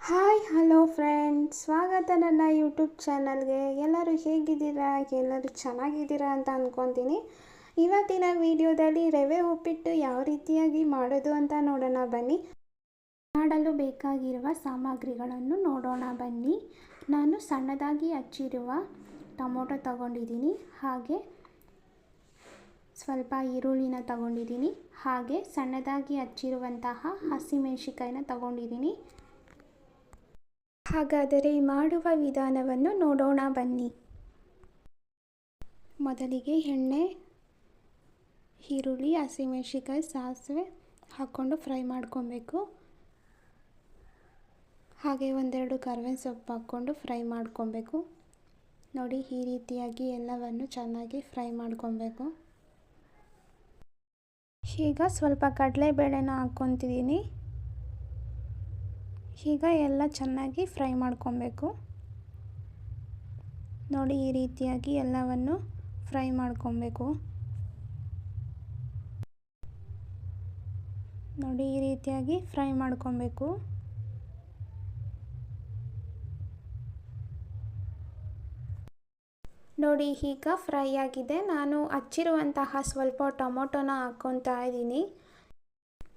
Hi hello friends, ಸ್ವಾಗತ ನನ್ನ YouTube ಚಾನಲ್ಗೆ. ಎಲ್ಲರೂ ಹೇಗಿದ್ದೀರಾ? ಎಲ್ಲರೂ ಚೆನ್ನಾಗಿದ್ದೀರಾ ಅಂತ ಅಂದ್ಕೊತೀನಿ. ಇವತ್ತಿನ ವಿಡಿಯೋದಲ್ಲಿ ರವೆ ಉಪ್ಪಿಟ್ಟು ಯಾವ ರೀತಿಯಾಗಿ ಮಾಡೋದು ಅಂತ ನೋಡೋಣ ಬನ್ನಿ. ಮಾಡಲು ಬೇಕಾಗಿರುವ ಸಾಮಗ್ರಿಗಳನ್ನು ನೋಡೋಣ ಬನ್ನಿ. ನಾನು ಸಣ್ಣದಾಗಿ ಹಚ್ಚಿರುವ ಟೊಮೊಟೊ ತಗೊಂಡಿದ್ದೀನಿ, ಹಾಗೆ ಸ್ವಲ್ಪ ಈರುಳ್ಳಿನ ತಗೊಂಡಿದ್ದೀನಿ, ಹಾಗೆ ಸಣ್ಣದಾಗಿ ಹಚ್ಚಿರುವಂತಹ ಹಸಿಮೆಣಸಿಕಾಯಿನ ತಗೊಂಡಿದ್ದೀನಿ. ಹಾಗಾದರೆ ಮಾಡುವ ವಿಧಾನವನ್ನು ನೋಡೋಣ ಬನ್ನಿ. ಮೊದಲಿಗೆ ಎಣ್ಣೆ, ಈರುಳ್ಳಿ, ಹಸಿಮೆಣಸಿಕಾಯಿ, ಸಾಸಿವೆ ಹಾಕ್ಕೊಂಡು ಫ್ರೈ ಮಾಡ್ಕೊಬೇಕು. ಹಾಗೆ ಒಂದೆರಡು ಕರಿಬೇವಿನ ಸೊಪ್ಪು ಹಾಕ್ಕೊಂಡು ಫ್ರೈ ಮಾಡ್ಕೊಬೇಕು. ನೋಡಿ, ಈ ರೀತಿಯಾಗಿ ಎಲ್ಲವನ್ನು ಚೆನ್ನಾಗಿ ಫ್ರೈ ಮಾಡ್ಕೊಬೇಕು. ಈಗ ಸ್ವಲ್ಪ ಕಡಲೆಬೇಳೆನ ಹಾಕ್ಕೊತಿದ್ದೀನಿ. ಈಗ ಎಲ್ಲ ಚೆನ್ನಾಗಿ ಫ್ರೈ ಮಾಡ್ಕೊಬೇಕು. ನೋಡಿ, ಈ ರೀತಿಯಾಗಿ ಎಲ್ಲವನ್ನು ಫ್ರೈ ಮಾಡ್ಕೊಬೇಕು. ನೋಡಿ, ಈ ರೀತಿಯಾಗಿ ಫ್ರೈ ಮಾಡ್ಕೊಬೇಕು. ನೋಡಿ, ಈಗ ಫ್ರೈ ಆಗಿದೆ. ನಾನು ಹಚ್ಚಿರುವಂತಹ ಸ್ವಲ್ಪ ಟೊಮೊಟೊನ ಹಾಕ್ಕೊತಾ ಇದ್ದೀನಿ.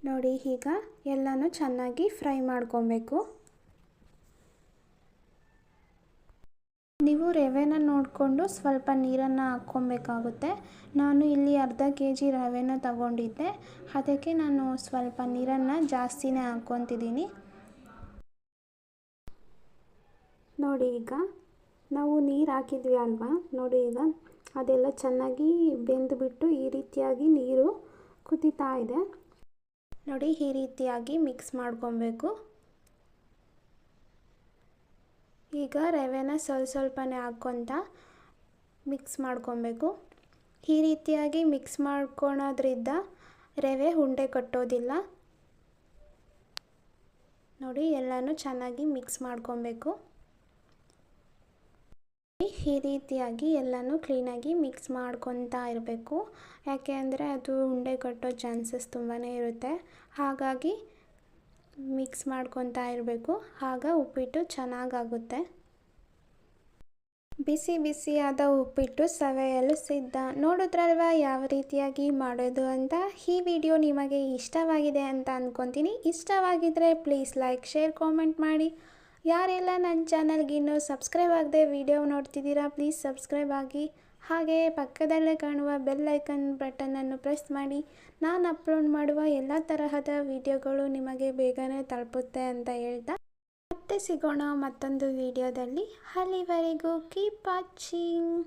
ನೋಡಿ, ಈಗ ಎಲ್ಲನೂ ಚೆನ್ನಾಗಿ ಫ್ರೈ ಮಾಡ್ಕೊಬೇಕು. ನೀವು ರವೆನ ನೋಡಿಕೊಂಡು ಸ್ವಲ್ಪ ನೀರನ್ನು ಹಾಕ್ಕೊಬೇಕಾಗುತ್ತೆ. ನಾನು ಇಲ್ಲಿ ಅರ್ಧ kg ರವೆನ ತಗೊಂಡಿದ್ದೆ, ಅದಕ್ಕೆ ನಾನು ಸ್ವಲ್ಪ ನೀರನ್ನು ಜಾಸ್ತಿನೇ ಹಾಕ್ಕೊತಿದ್ದೀನಿ. ನೋಡಿ, ಈಗ ನಾವು ನೀರು ಹಾಕಿದ್ವಿ ಅಲ್ವಾ, ನೋಡಿ ಈಗ ಅದೆಲ್ಲ ಚೆನ್ನಾಗಿ ಬೆಂದುಬಿಟ್ಟು ಈ ರೀತಿಯಾಗಿ ನೀರು ಕುದೀತಾ ಇದೆ. ನೋಡಿ, ಈ ರೀತಿಯಾಗಿ ಮಿಕ್ಸ್ ಮಾಡ್ಕೊಬೇಕು. ಈಗ ರವೆನ ಸ್ವಲ್ಪನೇ ಹಾಕ್ಕೊತ ಮಿಕ್ಸ್ ಮಾಡ್ಕೊಬೇಕು. ಈ ರೀತಿಯಾಗಿ ಮಿಕ್ಸ್ ಮಾಡ್ಕೊಳೋದ್ರಿಂದ ರವೆ ಉಂಡೆ ಕಟ್ಟೋದಿಲ್ಲ. ನೋಡಿ, ಎಲ್ಲನೂ ಚೆನ್ನಾಗಿ ಮಿಕ್ಸ್ ಮಾಡ್ಕೊಬೇಕು. ಈ ರೀತಿಯಾಗಿ ಎಲ್ಲನೂ ಕ್ಲೀನಾಗಿ ಮಿಕ್ಸ್ ಮಾಡ್ಕೊತಾ ಇರಬೇಕು. ಯಾಕೆ ಅಂದರೆ ಅದು ಉಂಡೆ ಕಟ್ಟೋ ಚಾನ್ಸಸ್ ತುಂಬಾ ಇರುತ್ತೆ. ಹಾಗಾಗಿ ಮಿಕ್ಸ್ ಮಾಡ್ಕೊತಾ ಇರಬೇಕು, ಆಗ ಉಪ್ಪಿಟ್ಟು ಚೆನ್ನಾಗಾಗುತ್ತೆ. ಬಿಸಿ ಬಿಸಿಯಾದ ಉಪ್ಪಿಟ್ಟು ಸವಿಯಲು ಸಿದ್ಧ. ನೋಡಿದ್ರಲ್ವಾ ಯಾವ ರೀತಿಯಾಗಿ ಮಾಡೋದು ಅಂತ. ಈ ವಿಡಿಯೋ ನಿಮಗೆ ಇಷ್ಟವಾಗಿದೆ ಅಂತ ಅಂದ್ಕೊತೀನಿ. ಇಷ್ಟವಾಗಿದ್ದರೆ ಪ್ಲೀಸ್ ಲೈಕ್, ಶೇರ್, ಕಾಮೆಂಟ್ ಮಾಡಿ. ಯಾರೆಲ್ಲ ನನ್ನ ಚಾನಲ್ಗೆ ಇನ್ನೂ ಸಬ್ಸ್ಕ್ರೈಬ್ ಆಗದೆ ವಿಡಿಯೋ ನೋಡ್ತಿದ್ದೀರಾ, ಪ್ಲೀಸ್ ಸಬ್ಸ್ಕ್ರೈಬ್ ಆಗಿ. ಹಾಗೆ ಪಕ್ಕದಲ್ಲೇ ಕಾಣುವ ಬೆಲ್ ಐಕನ್ ಬಟನನ್ನು ಪ್ರೆಸ್ ಮಾಡಿ. ನಾನು ಅಪ್ಲೋಡ್ ಮಾಡುವ ಎಲ್ಲ ತರಹದ ವಿಡಿಯೋಗಳು ನಿಮಗೆ ಬೇಗನೆ ತಲುಪುತ್ತೆ ಅಂತ ಹೇಳ್ತಾ ಮತ್ತೆ ಸಿಗೋಣ ಮತ್ತೊಂದು ವಿಡಿಯೋದಲ್ಲಿ. ಅಲ್ಲಿವರೆಗೂ ಕೀಪ್ ವಾಚಿಂಗ್.